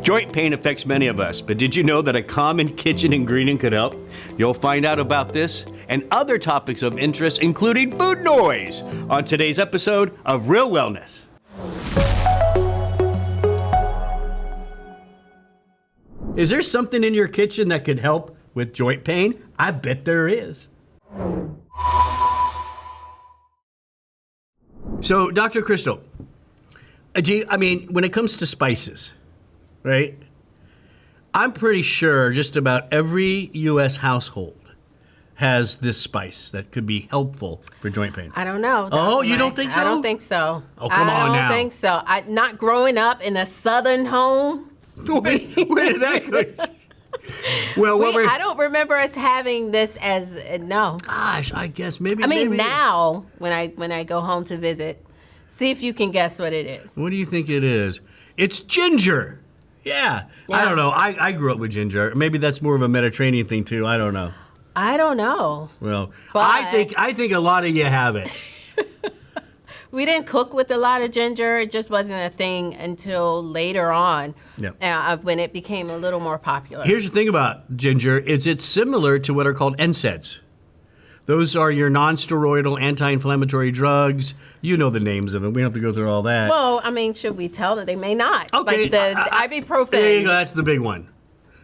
Joint pain affects many of us, but did you know that a common kitchen ingredient could help? You'll find out about this and other topics of interest, including food noise, on today's episode of Real Wellness. Is there something in your kitchen that could help with joint pain? I bet there is. So, Dr. Crystal, when it comes to spices, right? I'm pretty sure just about every U.S. household has this spice that could be helpful for joint pain. I don't know. Oh, you don't think so? I don't think so. Oh, come on now. I don't think so. Not growing up in a southern home. Where did that go? Well, I don't remember us having this as no. Gosh, I guess maybe. Now when I go home to visit, see if you can guess what it is. What do you think it is? It's ginger. Yeah. I don't know. I grew up with ginger. Maybe that's more of a Mediterranean thing too. I don't know. I don't know. Well, but I think a lot of you have it. We didn't cook with a lot of ginger. It just wasn't a thing until later on, when it became a little more popular. Here's the thing about ginger, it's similar to what are called NSAIDs. Those are your non-steroidal anti-inflammatory drugs. You know the names of them. We don't have to go through all that. Well, should we tell them? They may not. Okay. Like the ibuprofen. There you go. That's the big one.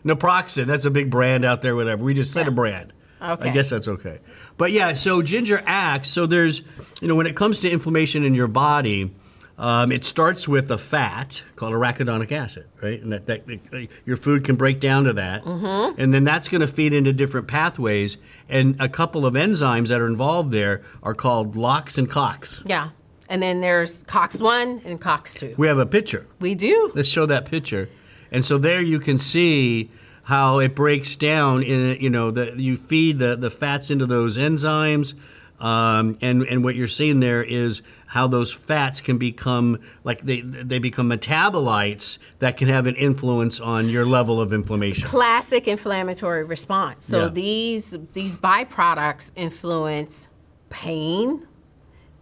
Naproxen, that's a big brand out there, whatever. We just said a brand. Okay. I guess that's okay. But yeah, so ginger acts, so there's, when it comes to inflammation in your body, it starts with a fat called arachidonic acid, right? And that your food can break down to that. Mm-hmm. And then that's going to feed into different pathways. And a couple of enzymes that are involved there are called LOX and COX. Yeah. And then there's COX-1 and COX-2. We have a picture. We do. Let's show that picture. And so there you can see how it breaks down you feed the fats into those enzymes, and what you're seeing there is how those fats can become they become metabolites that can have an influence on your level of inflammation. Classic inflammatory response. So these byproducts influence pain.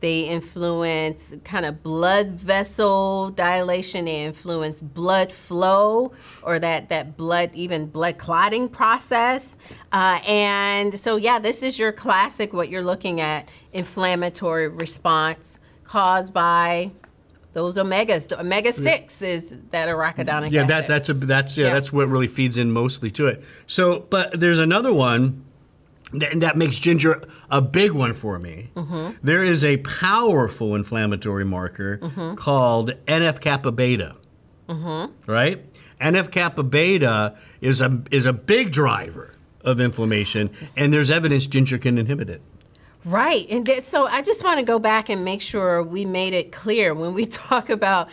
They influence kind of blood vessel dilation. They influence blood flow or that blood clotting process. And so, this is your classic, what you're looking at, inflammatory response caused by those omegas. The omega-6 is that arachidonic acid. That's what really feeds in mostly to it. So, but there's another one. And that makes ginger a big one for me. Mm-hmm. There is a powerful inflammatory marker called NF-kappa beta, right? NF-kappa beta is a big driver of inflammation, and there's evidence ginger can inhibit it. Right, and so I just want to go back and make sure we made it clear when we talk about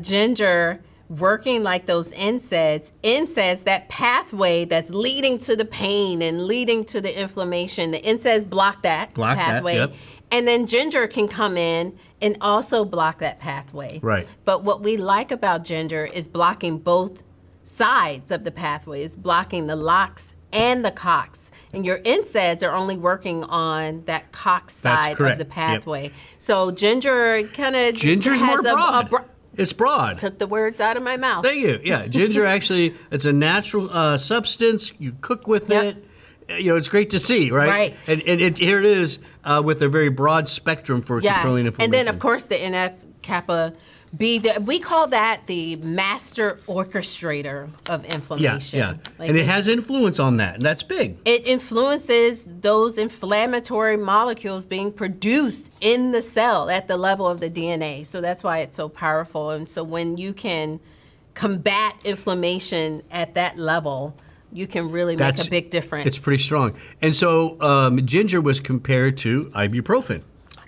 ginger working like those NSAIDs, that pathway that's leading to the pain and leading to the inflammation, the NSAIDs block that pathway. That, yep. And then ginger can come in and also block that pathway. Right. But what we like about ginger is blocking both sides of the pathway, is blocking the LOX and the COX. And your NSAIDs are only working on that COX side of the pathway. Yep. So ginger's more broad. It's broad. Took the words out of my mouth. Thank you. Yeah, ginger actually, it's a natural substance. You cook with it. It's great to see, right? Right. And here it is with a very broad spectrum for controlling inflammation. And then, of course, the NF-kappa B, we call that the master orchestrator of inflammation. Yeah. And it has influence on that, and that's big. It influences those inflammatory molecules being produced in the cell at the level of the DNA. So that's why it's so powerful. And so when you can combat inflammation at that level, you can really make a big difference. It's pretty strong. And so ginger was compared to ibuprofen.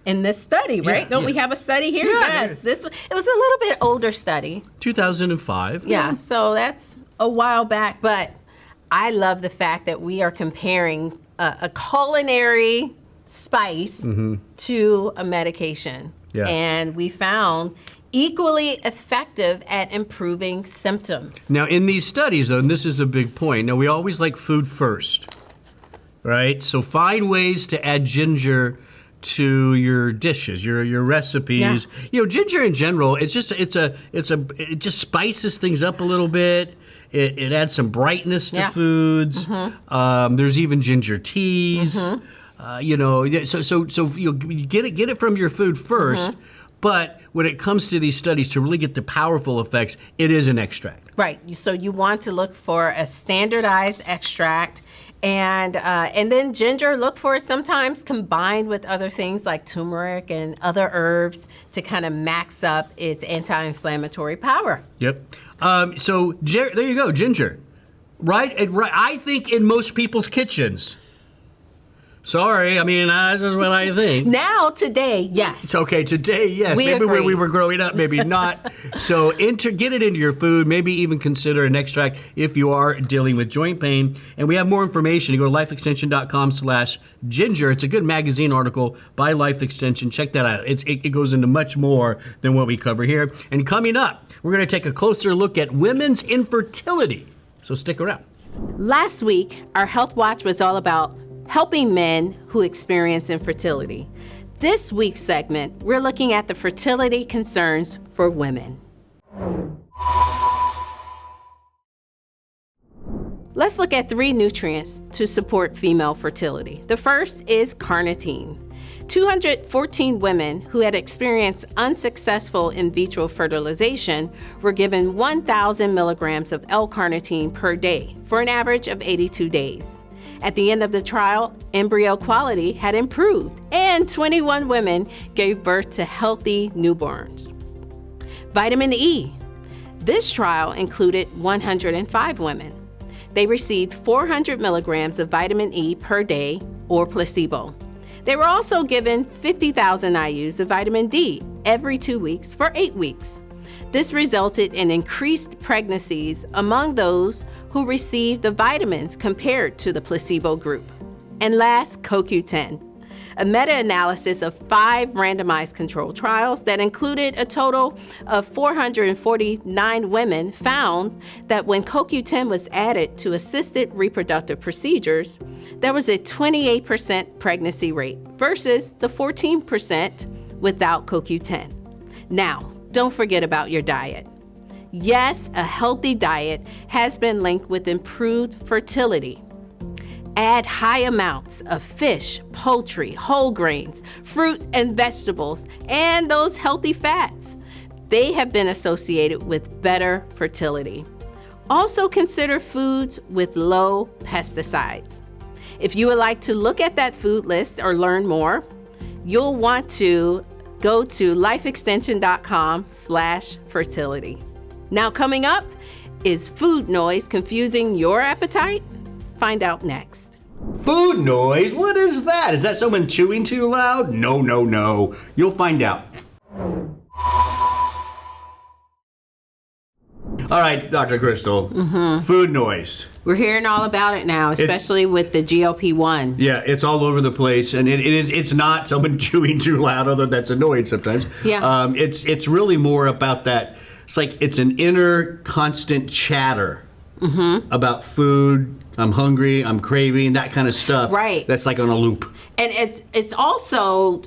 In this study, right? Don't we have a study here? Yeah, yes. It was a little bit older study. 2005. Yeah, so that's a while back. But I love the fact that we are comparing a culinary spice to a medication. Yeah. And we found equally effective at improving symptoms. Now, in these studies, though, and this is a big point, now we always like food first, right? So find ways to add ginger to your dishes, your recipes. Ginger in general, it just spices things up a little bit. It adds some brightness to foods. There's even ginger teas. So you get it from your food first. But when it comes to these studies, to really get the powerful effects, it is an extract. Right. So you want to look for a standardized extract. And then ginger, look for it sometimes combined with other things like turmeric and other herbs to kind of max up its anti-inflammatory power. Yep. So there you go, ginger. Right? I think in most people's kitchens. Sorry, I mean, this is what I think. Now, today, yes. It's okay, today, yes. We maybe agree. when we were growing up, maybe not. So get it into your food. Maybe even consider an extract if you are dealing with joint pain. And we have more information. You go to lifeextension.com/ginger. It's a good magazine article by Life Extension. Check that out. It goes into much more than what we cover here. And coming up, we're going to take a closer look at women's infertility. So stick around. Last week, our Health Watch was all about helping men who experience infertility. This week's segment, we're looking at the fertility concerns for women. Let's look at 3 nutrients to support female fertility. The first is carnitine. 214 women who had experienced unsuccessful in vitro fertilization were given 1,000 milligrams of L-carnitine per day for an average of 82 days. At the end of the trial, embryo quality had improved, and 21 women gave birth to healthy newborns. Vitamin E. This trial included 105 women. They received 400 milligrams of vitamin E per day or placebo. They were also given 50,000 IUs of vitamin D every 2 weeks for 8 weeks. This resulted in increased pregnancies among those who received the vitamins compared to the placebo group. And last, CoQ10. A meta-analysis of 5 randomized controlled trials that included a total of 449 women found that when CoQ10 was added to assisted reproductive procedures, there was a 28% pregnancy rate versus the 14% without CoQ10. Now, don't forget about your diet. Yes, a healthy diet has been linked with improved fertility. Add high amounts of fish, poultry, whole grains, fruit and vegetables, and those healthy fats. They have been associated with better fertility. Also consider foods with low pesticides. If you would like to look at that food list or learn more, you'll want to go to lifeextension.com/fertility. Now coming up, is food noise confusing your appetite? Find out next. Food noise? What is that? Is that someone chewing too loud? No. You'll find out. All right, Dr. Crystal. Food noise. We're hearing all about it now, especially with the GLP-1. Yeah, it's all over the place, and it's not someone chewing too loud, although that's annoying sometimes. Yeah. It's really more about that. It's like it's an inner constant chatter about food. I'm hungry. I'm craving that kind of stuff. Right. That's like on a loop. And it's also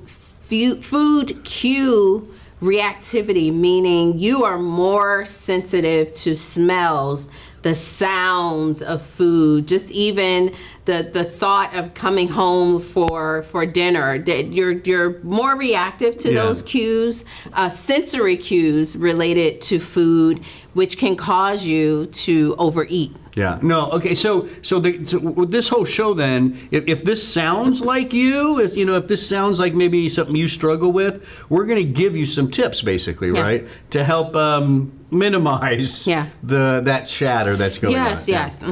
food cue reactivity, meaning you are more sensitive to smells, the sounds of food, just even the thought of coming home for dinner. You're more reactive to those cues, sensory cues related to food, which can cause you to overeat. Yeah. No. Okay. So with this whole show, then, if this sounds like you, if this sounds like maybe something you struggle with, we're going to give you some tips, basically, right, to help minimize that chatter that's going on. Yes.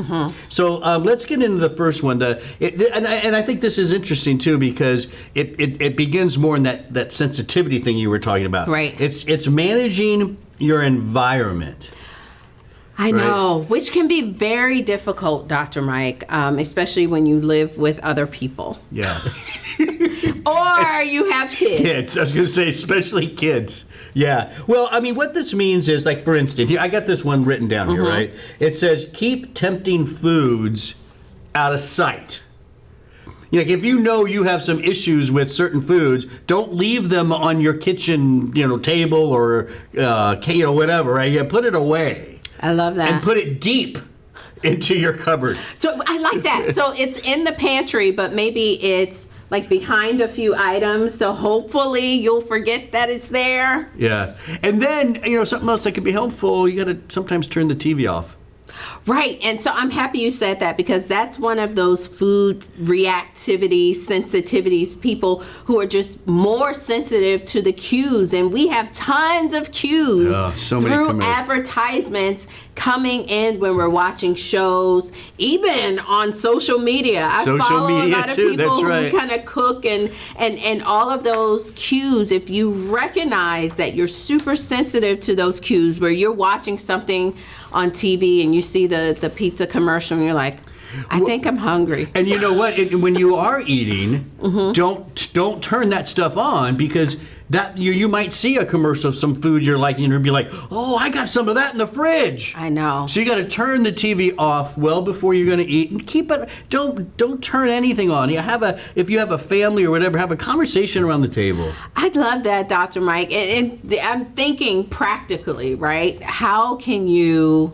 So let's get into the first one. And I think this is interesting too, because it begins more in that sensitivity thing you were talking about. Right. It's managing your environment. I know, which can be very difficult, Dr. Mike, especially when you live with other people. Yeah. Or you have kids. Kids. I was going to say, especially kids. Yeah. Well, I mean, what this means is, like, for instance, I got this one written down here, right? It says, keep tempting foods out of sight. Like if you know you have some issues with certain foods, don't leave them on your kitchen, table or whatever. Right? You put it away. I love that. And put it deep into your cupboard. So I like that. So it's in the pantry, but maybe it's like behind a few items. So hopefully you'll forget that it's there. Yeah. And then, something else that can be helpful, you got to sometimes turn the TV off. Right. And so I'm happy you said that, because that's one of those food reactivity, sensitivities, people who are just more sensitive to the cues. And we have tons of cues through advertisements coming in when we're watching shows, even on social media. I follow a lot of people who kind of cook and all of those cues. If you recognize that you're super sensitive to those cues, where you're watching something on TV and you see the pizza commercial and you're like, I think I'm hungry. And you know what? When you are eating, don't turn that stuff on, because that you might see a commercial of some food you're liking and you'll be like, oh, I got some of that in the fridge. I know. So you got to turn the TV off well before you're going to eat, and keep it. Don't turn anything on. If you have a family or whatever, have a conversation around the table. I'd love that, Dr. Mike. And I'm thinking practically, right? How can you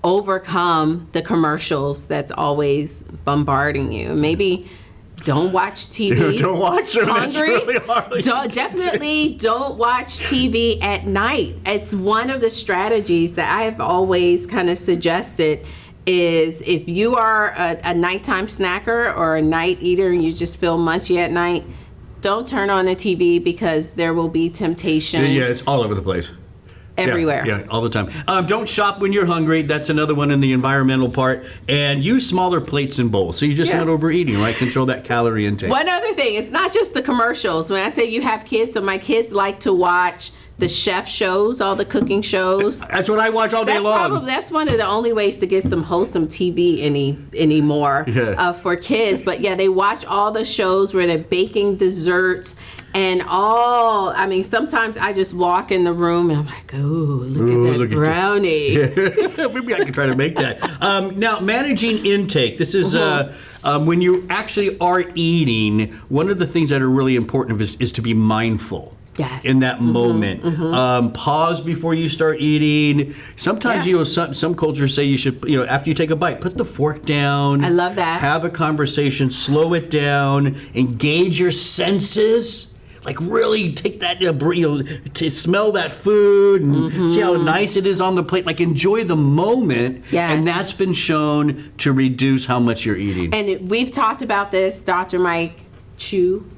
overcome the commercials that's always bombarding you? Maybe don't watch TV. Don't watch them. Hungry? It's really hard. Definitely don't watch TV at night. It's one of the strategies that I've always kind of suggested. Is if you are a nighttime snacker or a night eater and you just feel munchy at night, don't turn on the TV, because there will be temptation. Yeah, it's all over the place. Everywhere. Yeah, all the time. Don't shop when you're hungry. That's another one in the environmental part. And use smaller plates and bowls, so you're just not overeating, right? Control that calorie intake. One other thing, it's not just the commercials. When I say you have kids, so my kids like to watch the chef shows, all the cooking shows. That's what I watch all day long. That's one of the only ways to get some wholesome TV anymore for kids. But yeah, they watch all the shows where they're baking desserts. And sometimes I just walk in the room and I'm like, oh, look at that brownie. Maybe I can try to make that. Now, managing intake. This is when you actually are eating, one of the things that are really important is to be mindful. Yes. In that moment. Pause before you start eating. Sometimes, some cultures say you should, after you take a bite, put the fork down. I love that. Have a conversation, slow it down, engage your senses. Like really take that, to smell that food and see how nice it is on the plate. Like enjoy the moment. Yes. And that's been shown to reduce how much you're eating. And we've talked about this, Dr. Mike. Chew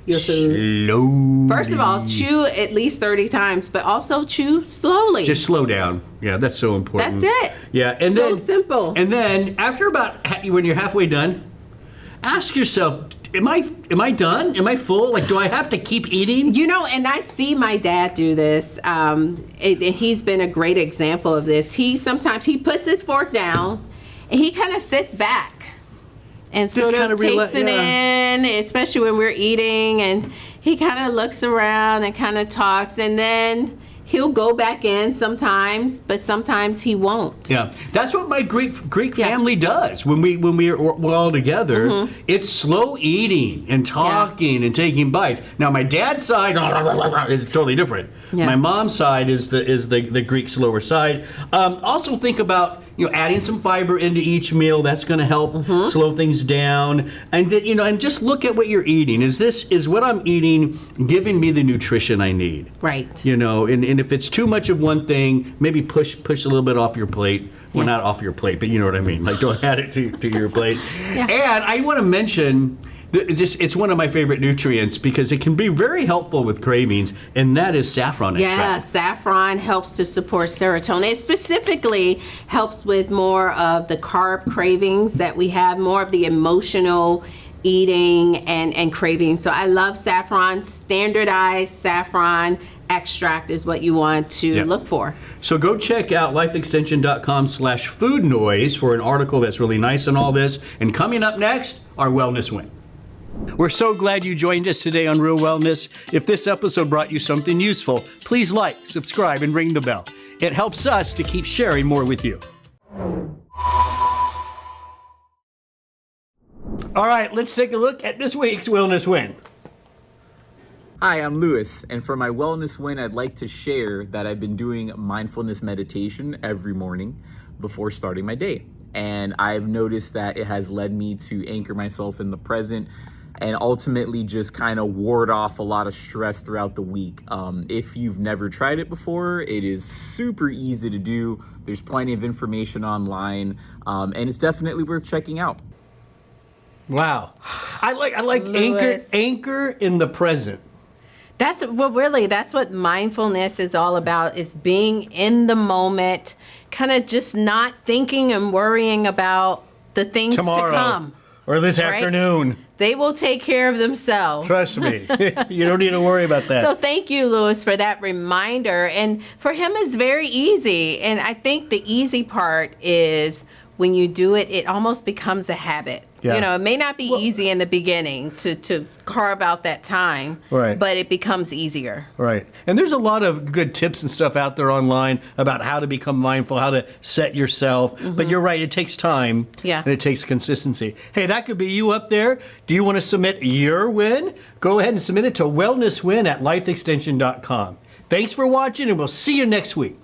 your food. Slowly. First of all, chew at least 30 times, but also chew slowly. Just slow down. Yeah, that's so important. That's it. Yeah, and so simple. And then after when you're halfway done, ask yourself, Am I done? Am I full? Like, do I have to keep eating? And I see my dad do this. He's been a great example of this. Sometimes he puts his fork down and he kind of sits back and sort of takes it in, especially when we're eating, and he kind of looks around and kind of talks, and then he'll go back in sometimes, but sometimes he won't. Yeah, that's what my Greek family does when we're all together. It's slow eating and talking and taking bites. Now my dad's side is totally different. Yeah. My mom's side is the Greek slower side. Also think about adding some fiber into each meal. That's going to help slow things down. And and just look at what you're eating. Is what I'm eating giving me the nutrition I need? Right. And if it's too much of one thing, maybe push a little bit off your plate. Well, not off your plate, but you know what I mean. Like don't add it to your plate. And I want to mention, it's one of my favorite nutrients because it can be very helpful with cravings, and that is saffron extract. Yeah, saffron helps to support serotonin. It specifically helps with more of the carb cravings that we have, more of the emotional eating and cravings. So I love saffron. Standardized saffron extract is what you want to look for. So go check out lifeextension.com/food noise for an article that's really nice on all this. And coming up next, our Wellness Win. We're so glad you joined us today on Real Wellness. If this episode brought you something useful, please like, subscribe, and ring the bell. It helps us to keep sharing more with you. All right, let's take a look at this week's Wellness Win. Hi, I'm Lewis, and for my Wellness Win, I'd like to share that I've been doing mindfulness meditation every morning before starting my day. And I've noticed that it has led me to anchor myself in the present and ultimately just kind of ward off a lot of stress throughout the week. If you've never tried it before, it is super easy to do. There's plenty of information online, and it's definitely worth checking out. Wow. I like anchor in the present. That's what mindfulness is all about, is being in the moment, kind of just not thinking and worrying about the things Tomorrow, to come. Or this afternoon. They will take care of themselves. Trust me. You don't need to worry about that. So thank you, Lewis, for that reminder. And for him, it's very easy. And I think the easy part is when you do it, it almost becomes a habit. Yeah. You know, it may not be easy in the beginning to carve out that time, right, but it becomes easier. Right. And there's a lot of good tips and stuff out there online about how to become mindful, how to set yourself. But you're right, it takes time, and it takes consistency. Hey, that could be you up there. Do you want to submit your win? Go ahead and submit it to wellnesswin@lifeextension.com. Thanks for watching, and we'll see you next week.